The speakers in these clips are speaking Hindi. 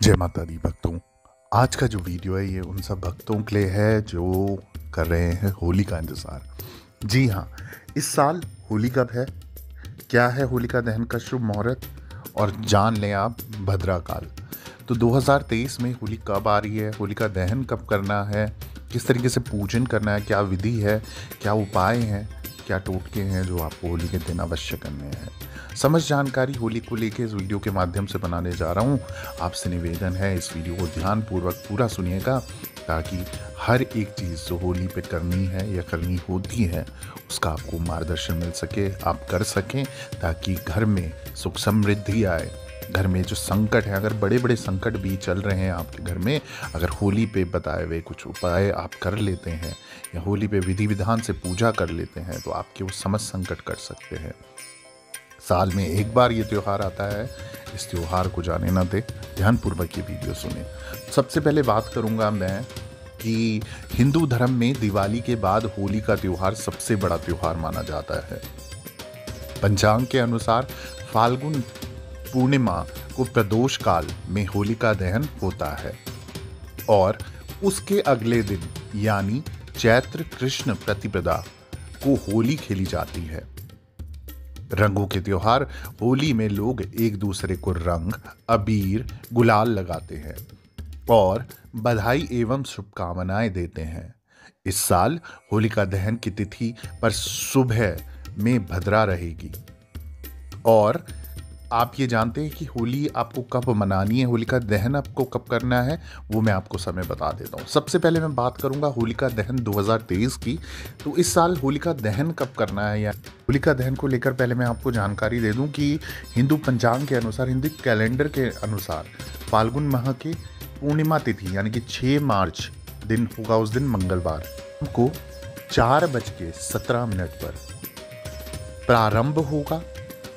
जय माता दी भक्तों। आज का जो वीडियो है ये उन सब भक्तों के लिए है जो कर रहे हैं होली का इंतज़ार। जी हाँ, इस साल होली कब है, क्या है होलिका दहन का शुभ मुहूर्त, और जान लें आप भद्रा काल। तो 2023 में होली कब आ रही है, होलिका दहन कब करना है, किस तरीके से पूजन करना है, क्या विधि है, क्या उपाय हैं, क्या टोटके हैं जो आपको होली के दिन अवश्य करने हैं। समझ जानकारी होली को लेके इस वीडियो के माध्यम से बनाने जा रहा हूँ। आपसे निवेदन है इस वीडियो को ध्यानपूर्वक पूरा सुनिएगा ताकि हर एक चीज़ जो होली पे करनी है या करनी होती है उसका आपको मार्गदर्शन मिल सके, आप कर सकें, ताकि घर में सुख समृद्धि आए। घर में जो संकट है, अगर बड़े बड़े संकट भी चल रहे हैं आपके घर में, अगर होली पे बताए हुए कुछ उपाय आप कर लेते हैं या होली पे विधि विधान से पूजा कर लेते हैं तो आपके वो समस्त संकट कट सकते हैं। साल में एक बार ये त्यौहार आता है, इस त्यौहार को जाने ना दे, ध्यानपूर्वक ये वीडियो सुने। सबसे पहले बात करूंगा मैं कि हिंदू धर्म में दिवाली के बाद होली का त्यौहार सबसे बड़ा त्यौहार माना जाता है। पंचांग के अनुसार फाल्गुन पूर्णिमा को प्रदोष काल में होलिका दहन होता है और उसके अगले दिन यानी चैत्र कृष्ण प्रतिपदा को होली खेली जाती है। रंगों के त्योहार होली में लोग एक दूसरे को रंग, अबीर, गुलाल लगाते हैं और बधाई एवं शुभकामनाएं देते हैं। इस साल होलिका दहन की तिथि पर सुबह में भद्रा रहेगी। और आप ये जानते हैं कि होली आपको कब मनानी है, होलिका दहन आपको कब करना है, वो मैं आपको समय बता देता हूँ। सबसे पहले मैं बात करूँगा होलिका दहन 2023 की। तो इस साल होलिका दहन कब करना है, या होलिका दहन को लेकर पहले मैं आपको जानकारी दे दूँ कि हिंदू पंचांग के अनुसार, हिंदू कैलेंडर के अनुसार फाल्गुन माह की पूर्णिमा तिथि यानी कि 6 मार्च दिन होगा, उस दिन मंगलवार को 4:17 पर प्रारंभ होगा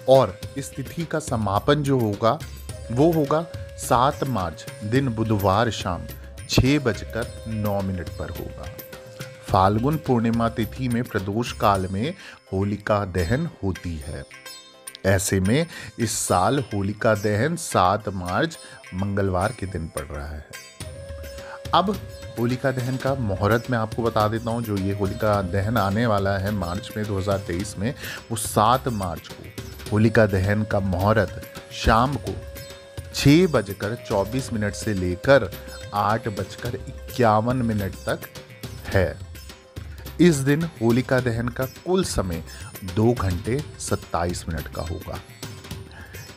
और इस तिथि का समापन जो होगा वो होगा 7 मार्च दिन बुधवार शाम 6:09 पर होगा। फाल्गुन पूर्णिमा तिथि में प्रदोष काल में होलिका दहन होती है। ऐसे में इस साल होलिका दहन 7 मार्च मंगलवार के दिन पड़ रहा है। अब होलिका दहन का मुहूर्त मैं आपको बता देता हूँ। जो ये होलिका दहन आने वाला है मार्च में 2023 में, वो 7 मार्च को होलिका दहन का मुहूर्त शाम को 6:24 से लेकर 8:51 तक है। इस दिन होलिका दहन का कुल समय 2 घंटे 27 मिनट का होगा।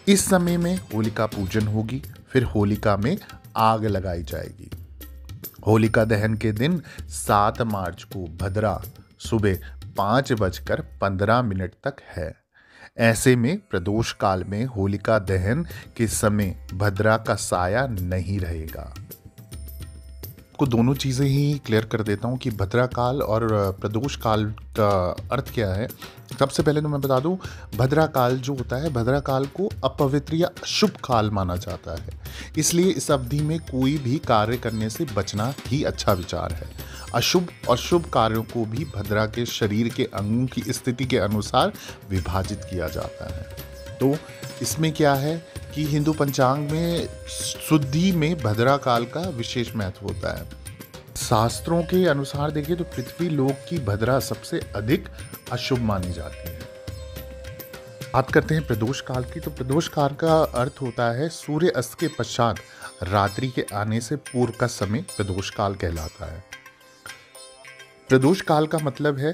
इस समय में होलिका पूजन होगी, फिर होलिका में आग लगाई जाएगी। होलिका दहन के दिन 7 मार्च को भद्रा सुबह 5:15 तक है। ऐसे में प्रदोष काल में होलिका दहन के समय भद्रा का साया नहीं रहेगा। को दोनों चीज़ें ही क्लियर कर देता हूँ कि भद्रा काल और प्रदोष काल का अर्थ क्या है। सबसे पहले तो मैं बता दूँ, भद्रा काल जो होता है, भद्रा काल को अपवित्र या अशुभ काल माना जाता है, इसलिए इस अवधि में कोई भी कार्य करने से बचना ही अच्छा विचार है। अशुभ और शुभ कार्यों को भी भद्रा के शरीर के अंगों की स्थिति के अनुसार विभाजित किया जाता है। तो इसमें क्या है कि हिंदू पंचांग में शुद्धि में भद्रा काल का विशेष महत्व होता है। शास्त्रों के अनुसार देखिए तो पृथ्वी लोक की भद्रा सबसे अधिक अशुभ मानी जाती है। बात करते हैं प्रदोष काल की। तो प्रदोष काल का अर्थ होता है सूर्य अस्त के पश्चात रात्रि के आने से पूर्व का समय प्रदोष काल कहलाता है। प्रदोष काल का मतलब है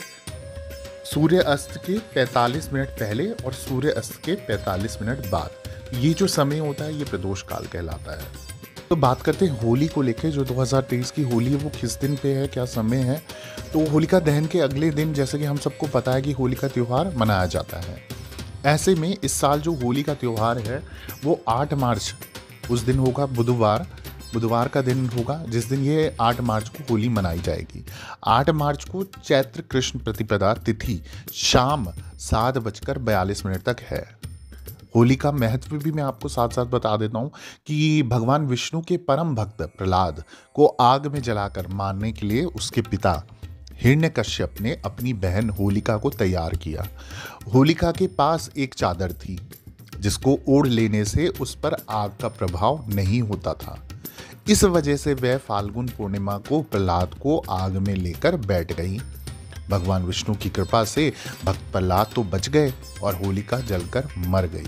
सूर्य अस्त के 45 मिनट पहले और सूर्य अस्त के 45 मिनट बाद, ये जो समय होता है ये प्रदोष काल कहलाता है। तो बात करते हैं होली को लेकर। जो 2023 की होली है वो किस दिन पे है, क्या समय है। तो होलिका दहन के अगले दिन, जैसे कि हम सबको पता है कि होली का त्यौहार मनाया जाता है। ऐसे में इस साल जो होली का त्यौहार है वो 8 मार्च उस दिन होगा, बुधवार का दिन होगा, जिस दिन ये 8 मार्च को होली मनाई जाएगी। 8 मार्च को चैत्र कृष्ण प्रतिपदा तिथि शाम 7:42 तक है। होली का महत्व भी मैं आपको साथ साथ बता देता हूँ कि भगवान विष्णु के परम भक्त प्रहलाद को आग में जलाकर मारने के लिए उसके पिता हिरण्यकश्यप ने अपनी बहन होलिका को तैयार किया। होलिका के पास एक चादर थी जिसको ओढ़ लेने से उस पर आग का प्रभाव नहीं होता था। इस वजह से वह फाल्गुन पूर्णिमा को प्रहलाद को आग में लेकर बैठ गई। भगवान विष्णु की कृपा से भक्त प्रहलाद तो बच गए और होलिका जलकर मर गई।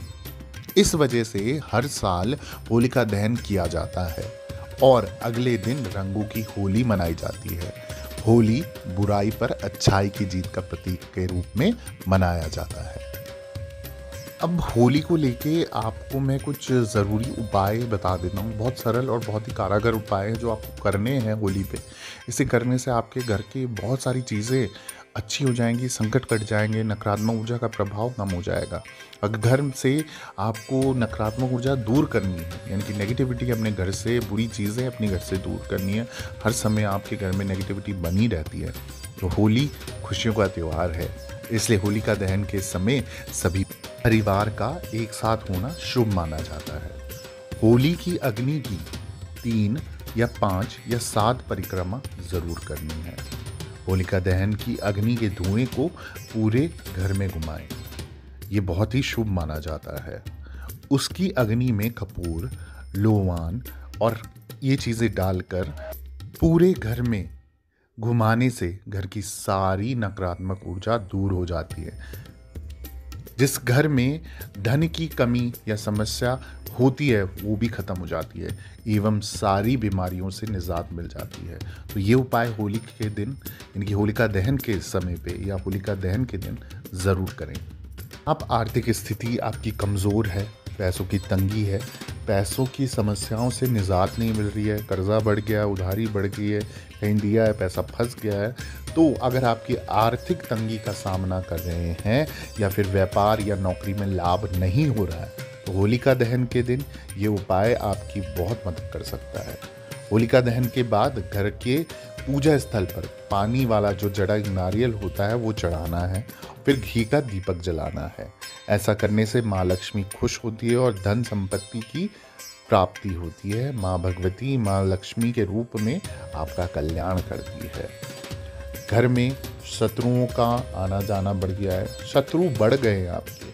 इस वजह से हर साल होलिका दहन किया जाता है और अगले दिन रंगों की होली मनाई जाती है। होली बुराई पर अच्छाई की जीत का प्रतीक के रूप में मनाया जाता है। अब होली को लेके आपको मैं कुछ ज़रूरी उपाय बता देता हूँ। बहुत सरल और बहुत ही कारागर उपाय हैं जो आपको करने हैं होली पे। इसे करने से आपके घर की बहुत सारी चीज़ें अच्छी हो जाएंगी, संकट कट जाएंगे, नकारात्मक ऊर्जा का प्रभाव कम हो जाएगा। अगर घर से आपको नकारात्मक ऊर्जा दूर करनी है, यानी कि नेगेटिविटी अपने घर से, बुरी चीज़ें अपने घर से दूर करनी है, हर समय आपके घर में नेगेटिविटी बनी रहती है, तो होली खुशियों का त्यौहार है। इसलिए होलिका दहन के समय सभी परिवार का एक साथ होना शुभ माना जाता है। होली की अग्नि की 3 या 5 या 7 परिक्रमा जरूर करनी है। होलिका दहन की अग्नि के धुएं को पूरे घर में घुमाएं। ये बहुत ही शुभ माना जाता है। उसकी अग्नि में कपूर, लोवान और ये चीज़ें डालकर पूरे घर में घुमाने से घर की सारी नकारात्मक ऊर्जा दूर हो जाती है। जिस घर में धन की कमी या समस्या होती है वो भी खत्म हो जाती है एवं सारी बीमारियों से निजात मिल जाती है। तो ये उपाय होली के दिन, यानी कि होलिका दहन के समय पे या होलिका दहन के दिन ज़रूर करें। आप आर्थिक स्थिति आपकी कमज़ोर है, पैसों की तंगी है, पैसों की समस्याओं से निजात नहीं मिल रही है, कर्जा बढ़ गया, उधारी बढ़ गई है, कहीं दिया है पैसा फंस गया है, तो अगर आपकी आर्थिक तंगी का सामना कर रहे हैं या फिर व्यापार या नौकरी में लाभ नहीं हो रहा है, तो होलिका दहन के दिन ये उपाय आपकी बहुत मदद कर सकता है। होलिका दहन के बाद घर के पूजा स्थल पर पानी वाला जो जड़ा नारियल होता है वो चढ़ाना है, फिर घी का दीपक जलाना है। ऐसा करने से माँ लक्ष्मी खुश होती है और धन संपत्ति की प्राप्ति होती है। माँ भगवती माँ लक्ष्मी के रूप में आपका कल्याण करती है। घर में शत्रुओं का आना जाना बढ़ गया है, शत्रु बढ़ गए हैं आपके,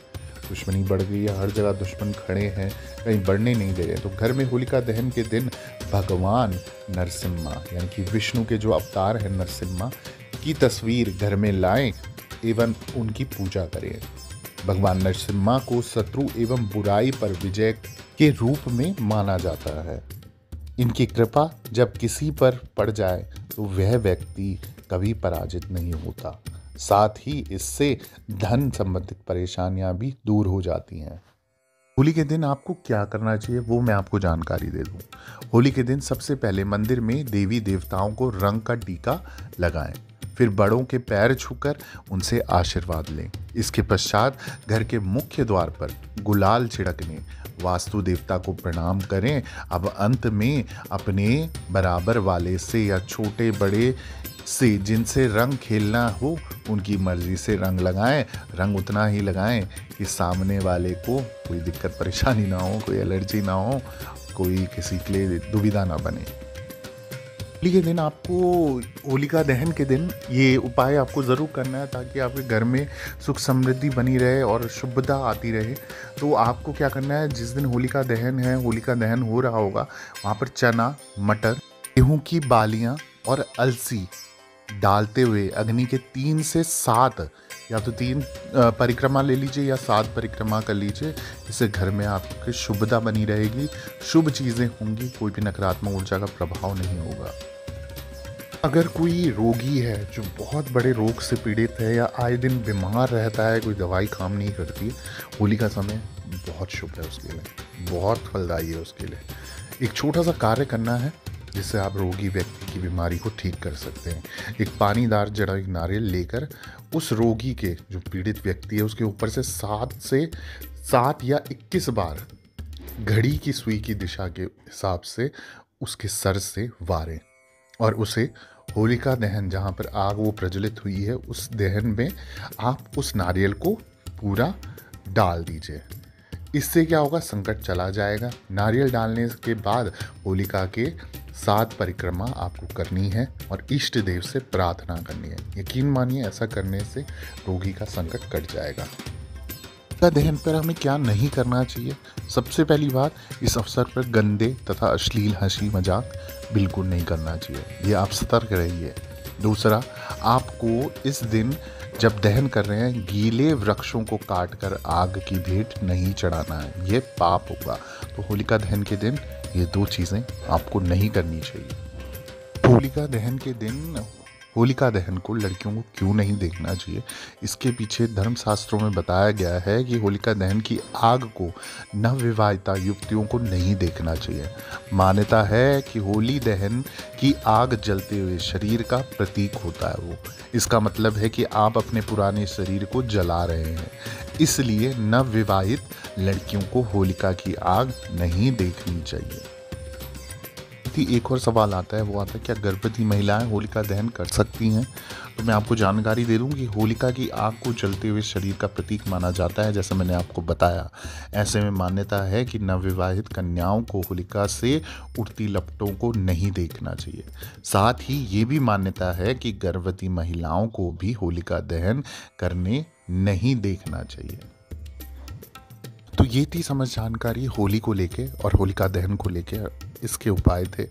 दुश्मनी बढ़ गई है, हर जगह दुश्मन खड़े हैं, कहीं बढ़ने नहीं दे रहे, तो घर में होलिका दहन के दिन भगवान नरसिम्हा यानी कि विष्णु के जो अवतार है नरसिम्हा की तस्वीर घर में लाएं एवं उनकी पूजा करें। भगवान नरसिम्हा को शत्रु एवं बुराई पर विजय के रूप में माना जाता है। इनकी कृपा जब किसी पर पड़ जाए तो वह व्यक्ति कभी पराजित नहीं होता। साथ ही इससे धन संबंधित परेशानियां भी दूर हो जाती हैं। होली के दिन आपको क्या करना चाहिए वो मैं आपको जानकारी दे दूं। होली के दिन सबसे पहले मंदिर में देवी देवताओं को रंग का टीका लगाएं, फिर बड़ों के पैर छूकर उनसे आशीर्वाद लें। इसके पश्चात घर के मुख्य द्वार पर गुलाल छिड़कने, वास्तु देवता को प्रणाम करें। अब अंत में अपने बराबर वाले से या छोटे बड़े से जिनसे रंग खेलना हो उनकी मर्जी से रंग लगाएं। रंग उतना ही लगाएं कि सामने वाले को कोई दिक्कत परेशानी ना हो, कोई एलर्जी ना हो, कोई किसी के लिए दुविधा ना बने। होली के दिन आपको, होलिका दहन के दिन ये उपाय आपको ज़रूर करना है ताकि आपके घर में सुख समृद्धि बनी रहे और शुभता आती रहे। तो आपको क्या करना है, जिस दिन होलिका दहन है, होलिका दहन हो रहा होगा, वहाँ पर चना, मटर, गेहूँ की बालियाँ और अलसी डालते हुए अग्नि के 3 से 7 या तो 3 परिक्रमा ले लीजिए या 7 परिक्रमा कर लीजिए। इससे घर में आपकी शुभता बनी रहेगी, शुभ चीज़ें होंगी, कोई भी नकारात्मक ऊर्जा का प्रभाव नहीं होगा। अगर कोई रोगी है जो बहुत बड़े रोग से पीड़ित है या आए दिन बीमार रहता है, कोई दवाई काम नहीं करती, होली का समय बहुत शुभ है उसके लिए, बहुत फलदायी है उसके लिए। एक छोटा सा कार्य करना है जिससे आप रोगी व्यक्ति की बीमारी को ठीक कर सकते हैं। एक पानीदार जड़ा नारियल लेकर उस रोगी के जो पीड़ित व्यक्ति है उसके ऊपर से 7 या 21 बार घड़ी की सुई की दिशा के हिसाब से उसके सर से वारें और उसे होलिका दहन, जहाँ पर आग वो प्रज्वलित हुई है, उस दहन में आप उस नारियल को पूरा डाल दीजिए। इससे क्या होगा, संकट चला जाएगा। नारियल डालने के बाद होलिका के 7 परिक्रमा आपको करनी है और इष्ट देव से प्रार्थना करनी है। यकीन मानिए ऐसा करने से रोगी का संकट कट जाएगा। होलिका दहन पर हमें क्या नहीं करना चाहिए? सबसे पहली बात, इस अवसर पर गंदे तथा अश्लील हंसी मजाक बिल्कुल नहीं करना चाहिए, ये आप सतर्क रहिए। दूसरा, आपको इस दिन जब दहन कर रहे हैं गीले वृक्षों को काट कर आग की भेंट नहीं चढ़ाना है, ये पाप होगा। तो होलिका दहन के दिन ये 2 चीज़ें आपको नहीं करनी चाहिए। होलिका दहन के दिन होलिका दहन को लड़कियों को क्यों नहीं देखना चाहिए, इसके पीछे धर्मशास्त्रों में बताया गया है कि होलिका दहन की आग को नवविवाहिता युवतियों को नहीं देखना चाहिए। मान्यता है कि होली दहन की आग जलते हुए शरीर का प्रतीक होता है वो। इसका मतलब है कि आप अपने पुराने शरीर को जला रहे हैं। इसलिए नवविवाहित लड़कियों को होलिका की आग नहीं देखनी चाहिए। एक और सवाल आता है, वो आता है क्या गर्भवती महिलाएं होलिका दहन कर सकती हैं? तो मैं आपको जानकारी दे दूं कि होलिका की आग को जलते हुए शरीर का प्रतीक माना जाता है, जैसे मैंने आपको बताया। ऐसे में मान्यता है कि नवविवाहित कन्याओं को होलिका से उड़ती लपटों को नहीं देखना चाहिए। साथ ही ये भी मान्यता है कि गर्भवती महिलाओं को भी होलिका दहन करने नहीं देखना चाहिए। तो ये थी समझ जानकारी होली को लेके और होलिका दहन को लेके, इसके उपाय थे।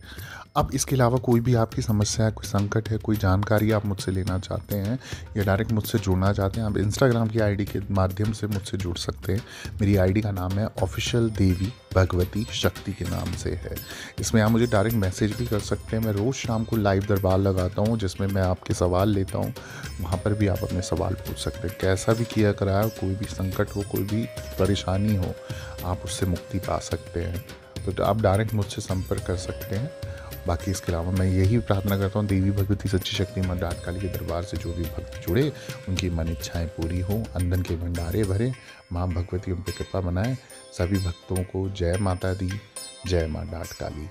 अब इसके अलावा कोई भी आपकी समस्या है, कोई संकट है, कोई जानकारी आप मुझसे लेना चाहते हैं या डायरेक्ट मुझसे जुड़ना चाहते हैं, आप इंस्टाग्राम की आईडी के माध्यम से मुझसे जुड़ सकते हैं। मेरी आईडी का नाम है ऑफिशियल देवी भगवती शक्ति के नाम से है। इसमें आप मुझे डायरेक्ट मैसेज भी कर सकते हैं। मैं रोज़ शाम को लाइव दरबार लगाता हूँ जिसमें मैं आपके सवाल लेता हूँ, वहाँ पर भी आप अपने सवाल पूछ सकते हैं। कैसा भी किया कराया, कोई भी संकट हो, कोई भी परेशानी हो, आप उससे मुक्ति पा सकते हैं। तो आप डायरेक्ट मुझसे संपर्क कर सकते हैं। बाकी इसके अलावा मैं यही प्रार्थना करता हूँ, देवी भगवती सच्ची शक्ति माँ डाट काली के दरबार से जो भी भक्त जुड़े उनकी मन इच्छाएं पूरी हो, अंधन के भंडारे भरे, माँ भगवती उन पर कृपा बनाए। सभी भक्तों को जय माता दी, जय माँ डाट काली।